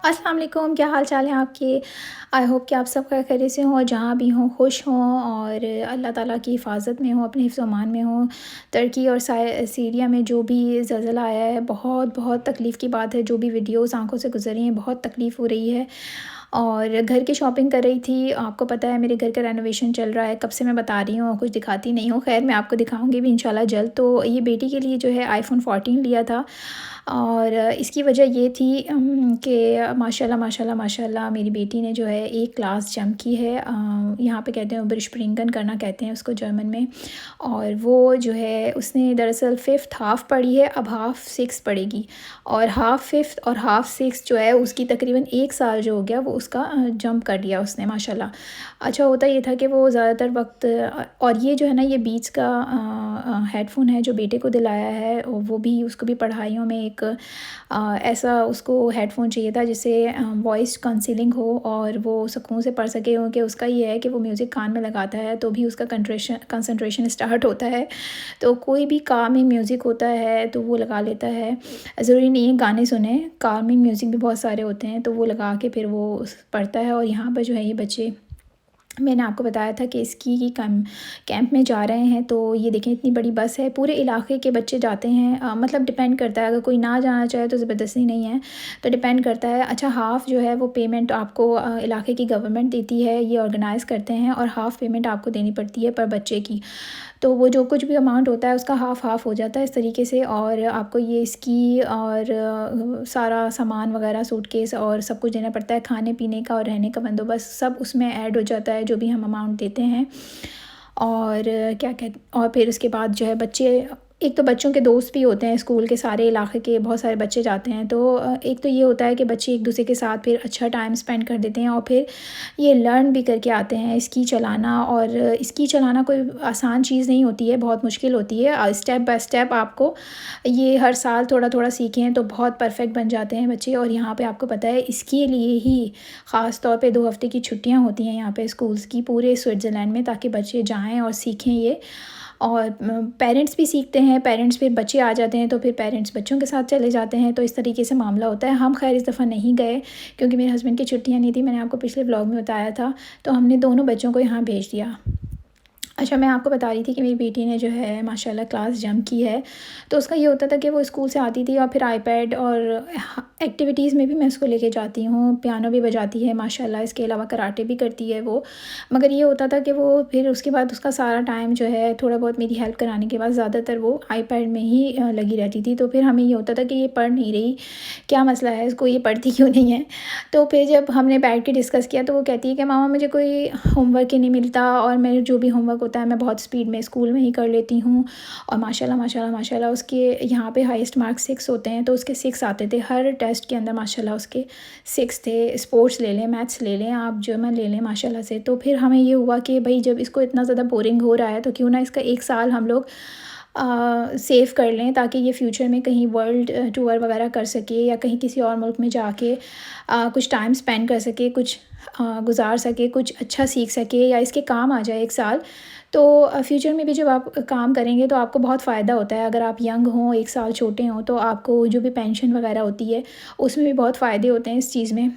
अस्सलाम वालेकुम, क्या हाल चाल है आपके। आई होप कि आप सब खैरियत से हों और जहाँ भी हों खुश हों और अल्लाह ताला की हिफाजत में हों, अपने हिफ्ज़ व अमान में हों। तुर्की और सीरिया में जो भी ज़लज़ला आया है, बहुत बहुत तकलीफ़ की बात है। जो भी वीडियोज़ आंखों से गुज़र रही हैं, बहुत तकलीफ़ हो रही है। और घर की शॉपिंग कर रही थी। आपको पता है मेरे घर का रेनोवेशन चल रहा है, कब से मैं बता रही हूँ और कुछ दिखाती नहीं हूँ। ख़ैर मैं आपको दिखाऊँगी भी इंशाल्लाह जल्द। तो ये बेटी के लिए जो है आईफ़ोन 14 लिया था और इसकी वजह ये थी कि माशाल्लाह माशाल्लाह माशाल्लाह मेरी बेटी ने जो है एक क्लास जंप की है। यहाँ पे कहते हैं उबरिस्प्रिंगन करना कहते हैं उसको जर्मन में। और वो जो है उसने दरअसल फ़िफ्थ हाफ़ पढ़ी है, अब हाफ़ सिक्स पढ़ेगी। और हाफ़ फ़िफ्थ और हाफ़ सिक्स जो है उसकी तकरीबन 1 साल जो हो गया वो उसका जंप कर लिया उसने माशाल्लाह। अच्छा होता ये था कि वो ज़्यादातर वक्त और ये जो है ना ये बीच का हेडफ़ोन है जो बेटे को दिलाया है, और वो भी उसको भी पढ़ाइयों में एक ऐसा उसको हेडफ़ोन चाहिए था जिससे वॉइस कंसीलिंग हो और वो सुकून से पढ़ सके। क्योंकि उसका ये है कि वो म्यूज़िक कान में लगाता है तो भी उसका कंसंट्रेशन स्टार्ट होता है। तो कोई भी कामिंग म्यूज़िक होता है तो वो लगा लेता है। ज़रूरी नहीं है गाने सुने, कामिंग म्यूज़िक भी बहुत सारे होते हैं तो वो लगा के फिर वो पढ़ता है। और यहाँ पर जो है ये बच्चे, मैंने आपको बताया था कि इसकी की कैंप में जा रहे हैं। तो ये देखें इतनी बड़ी बस है, पूरे इलाके के बच्चे जाते हैं। मतलब डिपेंड करता है, अगर कोई ना जाना चाहे तो ज़बरदस्ती नहीं है, तो डिपेंड करता है। अच्छा हाफ़ जो है वो पेमेंट आपको इलाके की गवर्नमेंट देती है, ये ऑर्गेनाइज़ करते हैं, और हाफ़ पेमेंट आपको देनी पड़ती है पर बच्चे की। तो वो जो कुछ भी अमाउंट होता है उसका हाफ़ हाफ़ हो जाता है इस तरीके से। और आपको ये इसकी और सारा सामान वगैरह सूटकेस और सब कुछ देना पड़ता है, खाने पीने का और रहने का बंदोबस्त सब उसमें ऐड हो जाता है जो भी हम अमाउंट देते हैं। और क्या कहते, और फिर उसके बाद जो है बच्चे, एक तो बच्चों के दोस्त भी होते हैं, स्कूल के सारे इलाके के बहुत सारे बच्चे जाते हैं। तो एक तो ये होता है कि बच्चे एक दूसरे के साथ फिर अच्छा टाइम स्पेंड कर देते हैं और फिर ये लर्न भी करके आते हैं स्की चलाना। और स्की चलाना कोई आसान चीज़ नहीं होती है, बहुत मुश्किल होती है। स्टेप बाय स्टेप आपको ये हर साल थोड़ा थोड़ा सीखें तो बहुत परफेक्ट बन जाते हैं बच्चे। और यहाँ पे आपको पता है इसके लिए ही ख़ास तौर पे 2 हफ़्ते की छुट्टियाँ होती हैं यहाँ पे स्कूल्स की पूरे स्विट्ज़रलैंड में, ताकि बच्चे जाएँ और सीखें ये। और पेरेंट्स भी सीखते हैं, पेरेंट्स फिर बच्चे आ जाते हैं तो फिर पेरेंट्स बच्चों के साथ चले जाते हैं, तो इस तरीके से मामला होता है। हम खैर इस दफ़ा नहीं गए क्योंकि मेरे हस्बैंड की छुट्टियाँ नहीं थी, मैंने आपको पिछले व्लॉग में बताया था। तो हमने दोनों बच्चों को यहाँ भेज दिया। अच्छा मैं आपको बता रही थी कि मेरी बेटी ने जो है माशाल्लाह क्लास जंप की है। तो उसका ये होता था कि वो स्कूल से आती थी और फिर आईपैड और एक्टिविटीज़ में भी मैं उसको लेके जाती हूँ, पियानो भी बजाती है माशाल्लाह, इसके अलावा कराटे भी करती है वो। मगर ये होता था कि वो फिर उसके बाद उसका सारा टाइम जो है थोड़ा बहुत मेरी हेल्प कराने के बाद ज़्यादातर वो आईपैड में ही लगी रहती थी। तो फिर हमें ये होता था कि ये पढ़ नहीं रही, क्या मसला है इसको, ये पढ़ती क्यों नहीं है। तो फिर जब हमने बैठ के डिस्कस किया तो वो कहती है कि मामा मुझे कोई होमवर्क ही नहीं मिलता, और मेरे जो भी होमवर्क होता है मैं बहुत स्पीड में स्कूल में ही कर लेती हूँ। और माशाल्लाह माशाल्लाह माशाल्लाह उसके यहाँ पे हाईएस्ट मार्क्स 6 होते हैं, तो उसके 6 आते थे हर टेस्ट के अंदर माशाल्लाह उसके 6 थे। स्पोर्ट्स ले लें, मैथ्स ले लें, आप जर्मन ले लें माशाल्लाह से। तो फिर हमें ये हुआ कि भाई जब इसको इतना ज़्यादा बोरिंग हो रहा है तो क्यों ना इसका 1 साल हम लोग सेव कर लें, ताकि ये फ्यूचर में कहीं वर्ल्ड टूर वगैरह कर सके या कहीं किसी और मुल्क में जाके कुछ टाइम स्पेंड कर सके, कुछ गुज़ार सके, कुछ अच्छा सीख सके या इसके काम आ जाए 1 साल। तो फ्यूचर में भी जब आप काम करेंगे तो आपको बहुत फ़ायदा होता है। अगर आप यंग हों, 1 साल छोटे हों, तो आपको जो भी पेंशन वगैरह होती है उसमें भी बहुत फ़ायदे होते हैं इस चीज़ में।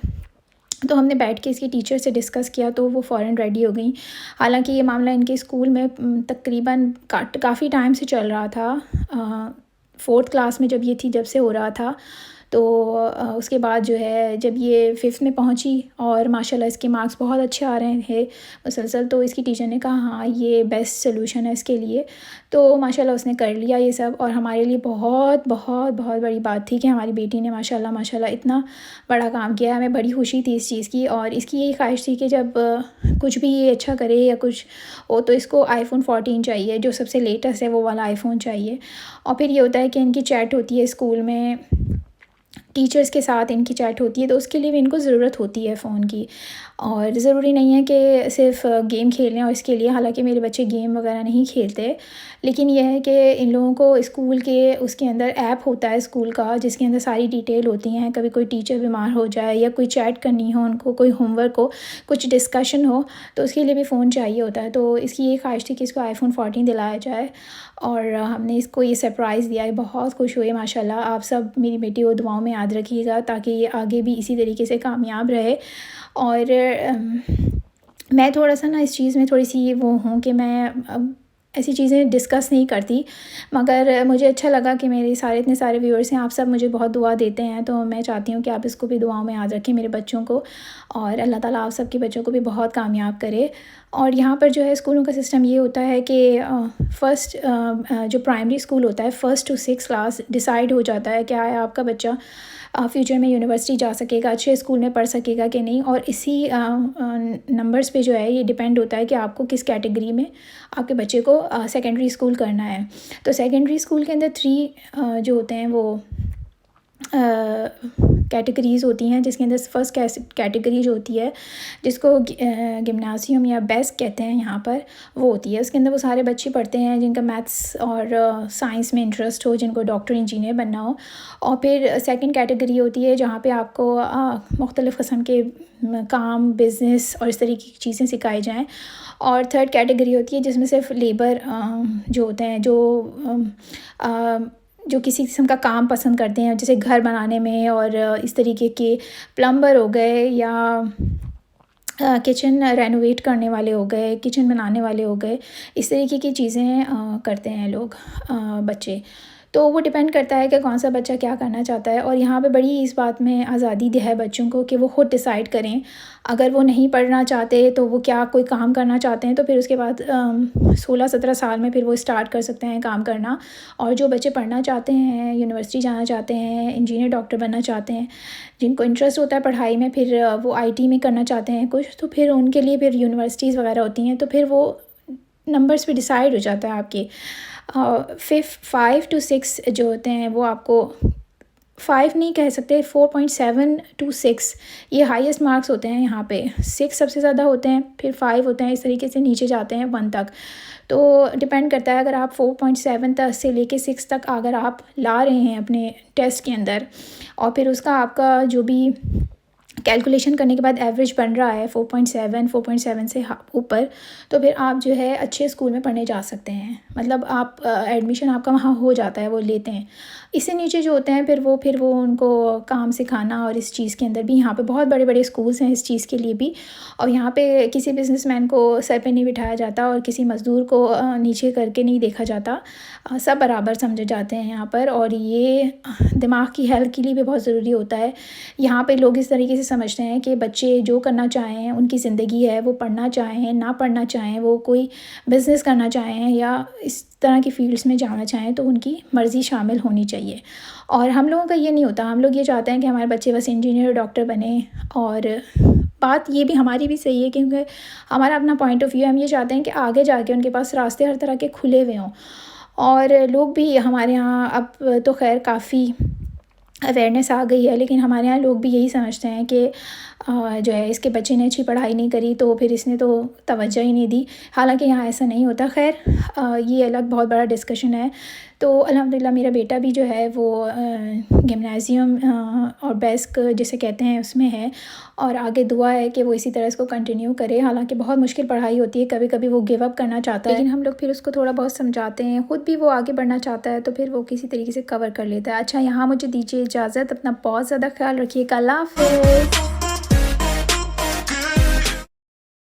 तो हमने बैठ के इसकी टीचर से डिस्कस किया तो वो फ़ौरन रेडी हो गई। हालाँकि ये मामला इनके स्कूल में तकरीबन काफ़ी टाइम से चल रहा था। 4th क्लास में जब ये थी जब से हो रहा था। तो उसके बाद जो है जब ये 5th में पहुँची और माशाल्लाह इसके मार्क्स बहुत अच्छे आ रहे थे मुसलसल, तो इसकी टीचर ने कहा हाँ ये बेस्ट सॉल्यूशन है इसके लिए। तो माशाल्लाह उसने कर लिया ये सब, और हमारे लिए बहुत बहुत बहुत बड़ी बात थी कि हमारी बेटी ने माशाल्लाह माशाल्लाह इतना बड़ा काम किया। हमें बड़ी खुशी थी इस चीज़ की, और इसकी यही ख्वाहिश थी कि जब कुछ भी ये अच्छा करे या कुछ हो तो इसको आईफ़ोन 14 चाहिए, जो सबसे लेटेस्ट है वो वाला आईफ़ोन चाहिए। और फिर ये होता है कि इनकी चैट होती है स्कूल में, टीचर्स के साथ इनकी चैट होती है, तो उसके लिए भी इनको ज़रूरत होती है फ़ोन की। और ज़रूरी नहीं है कि सिर्फ़ गेम खेलने और इसके लिए, हालांकि मेरे बच्चे गेम वगैरह नहीं खेलते, लेकिन यह है कि इन लोगों को स्कूल के उसके अंदर ऐप होता है स्कूल का जिसके अंदर सारी डिटेल होती हैं। कभी कोई टीचर बीमार हो जाए या कोई चैट करनी हो उनको, कोई होमवर्क हो, कुछ डिस्कशन हो, तो उसके लिए भी फ़ोन चाहिए होता है। तो इसकी ये ख्वाहिश थी कि इसको आईफ़ोन 14 दिलाया जाए, और हमने इसको ये सरप्राइज़ दिया है। बहुत खुश हुए माशाल्लाह। आप सब मेरी बेटी को दुआओं में याद याद रखिएगा, ताकि ये आगे भी इसी तरीके से कामयाब रहे। और मैं थोड़ा-सा ना इस चीज़ में थोड़ी-सी वो हूँ कि मैं ऐसी चीज़ें डिस्कस नहीं करती, मगर मुझे अच्छा लगा कि मेरे सारे इतने सारे व्यूअर्स हैं, आप सब मुझे बहुत दुआ देते हैं, तो मैं चाहती हूँ कि आप इसको भी दुआओं में याद रखें, मेरे बच्चों को, और अल्लाह ताला आप सबके बच्चों को भी बहुत कामयाब करे। और यहाँ पर जो है स्कूलों का सिस्टम ये होता है कि फ़र्स्ट जो प्राइमरी स्कूल होता है, 1st to 6th class decide हो जाता है क्या है आपका बच्चा फ्यूचर में यूनिवर्सिटी जा सकेगा, अच्छे स्कूल में पढ़ सकेगा कि नहीं, और इसी नंबर्स पे जो है ये डिपेंड होता है कि आपको किस कैटेगरी में आपके बच्चे को सेकेंडरी स्कूल करना है। तो सेकेंडरी स्कूल के अंदर 3 जो होते हैं वो कैटेगरीज़ होती हैं, जिसके अंदर फर्स्ट कैटेगरी जो होती है, जिसको गिम्नासियम या बेस्ट कहते हैं यहाँ पर, वो होती है। उसके अंदर वो सारे बच्चे पढ़ते हैं जिनका मैथ्स और साइंस में इंटरेस्ट हो, जिनको डॉक्टर इंजीनियर बनना हो। और फिर सेकंड कैटेगरी होती है जहाँ पे आपको मुख्तलिफ़ किस्म के काम, बिज़नेस और इस तरीके की चीज़ें सिखाई जाएँ। और थर्ड कैटेगरी होती है जिसमें सिर्फ लेबर जो होते हैं, जो किसी किस्म का काम पसंद करते हैं, जैसे घर बनाने में, और इस तरीके के प्लम्बर हो गए, या किचन रेनोवेट करने वाले हो गए, किचन बनाने वाले हो गए, इस तरीके की चीज़ें करते हैं लोग, बच्चे। तो वो डिपेंड करता है कि कौन सा बच्चा क्या करना चाहता है। और यहाँ पे बड़ी इस बात में आज़ादी दी है बच्चों को कि वो खुद डिसाइड करें। अगर वो नहीं पढ़ना चाहते तो वो क्या कोई काम करना चाहते हैं, तो फिर उसके बाद 16-17 साल में फिर वो स्टार्ट कर सकते हैं काम करना। और जो बच्चे पढ़ना चाहते हैं, यूनिवर्सिटी जाना चाहते हैं, इंजीनियर डॉक्टर बनना चाहते हैं, जिनको इंटरेस्ट होता है पढ़ाई में, फिर वो IT में करना चाहते हैं कुछ, तो फिर उनके लिए फिर यूनिवर्सिटीज़ वगैरह होती हैं, तो फिर वो नंबर्स पे डिसाइड हो जाता है आपके। 5 to 6 जो होते हैं वो आपको 5 नहीं कह सकते, 4.7 to 6 ये हाईएस्ट मार्क्स होते हैं यहाँ पे। 6 सबसे ज़्यादा होते हैं, फिर 5 होते हैं, इस तरीके से नीचे जाते हैं 1 तक। तो डिपेंड करता है, अगर आप 4.7 तक से लेके 6 तक अगर आप ला रहे हैं अपने टेस्ट के अंदर, और फिर उसका आपका जो भी कैलकुलेशन करने के बाद एवरेज बन रहा है 4.7 से ऊपर, तो फिर आप जो है अच्छे स्कूल में पढ़ने जा सकते हैं। मतलब आप एडमिशन आपका वहाँ हो जाता है, वो लेते हैं। इससे नीचे जो होते हैं फिर वो उनको काम सिखाना, और इस चीज़ के अंदर भी यहाँ पे बहुत बड़े बड़े स्कूल्स हैं इस चीज़ के लिए भी। और यहाँ पे किसी बिजनेसमैन को सर पे नहीं बिठाया जाता, और किसी मज़दूर को नीचे करके नहीं देखा जाता, सब बराबर समझे जाते हैं यहाँ पर। और ये दिमाग की हेल्थ के लिए भी बहुत ज़रूरी होता है। यहाँ पे लोग इस तरीके से समझते हैं कि बच्चे जो करना चाहें, उनकी ज़िंदगी है, वो पढ़ना चाहें ना पढ़ना चाहें, वो कोई बिज़नेस करना चाहें या इस तरह की फ़ील्ड्स में जाना चाहें, तो उनकी मर्ज़ी शामिल होनी चाहिए। और हम लोगों का ये नहीं होता, हम लोग ये चाहते हैं कि हमारे बच्चे बस इंजीनियर डॉक्टर बने। और बात ये भी हमारी भी सही है, क्योंकि हमारा अपना पॉइंट ऑफ व्यू है। हम ये चाहते हैं कि आगे जाके उनके पास रास्ते हर तरह के खुले हुए हों। और लोग भी हमारे यहाँ, अब तो खैर काफ़ी अवेयरनेस आ गई है, लेकिन हमारे यहाँ लोग भी यही समझते हैं कि जो है इसके बच्चे ने अच्छी पढ़ाई नहीं करी, तो फिर इसने तो तवज्जो ही नहीं दी। हालांकि यहाँ ऐसा नहीं होता। खैर ये अलग बहुत बड़ा डिस्कशन है। तो अल्हम्दुलिल्लाह मेरा बेटा भी जो है वो गिम्नाजियम और बेस्ट जिसे कहते हैं उसमें है, और आगे दुआ है कि वो इसी तरह इसको कंटिन्यू करे। हालांकि बहुत मुश्किल पढ़ाई होती है, कभी कभी वो गिव अप करना चाहता है, लेकिन हम लोग फिर उसको थोड़ा बहुत समझाते हैं। ख़ुद भी वो आगे बढ़ना चाहता है, तो फिर वो किसी तरीके से कवर कर लेता है। अच्छा, यहाँ मुझे दीजिए इजाज़त। अपना बहुत ज़्यादा ख्याल रखिएगा। अल्लाह हाफ़िज़।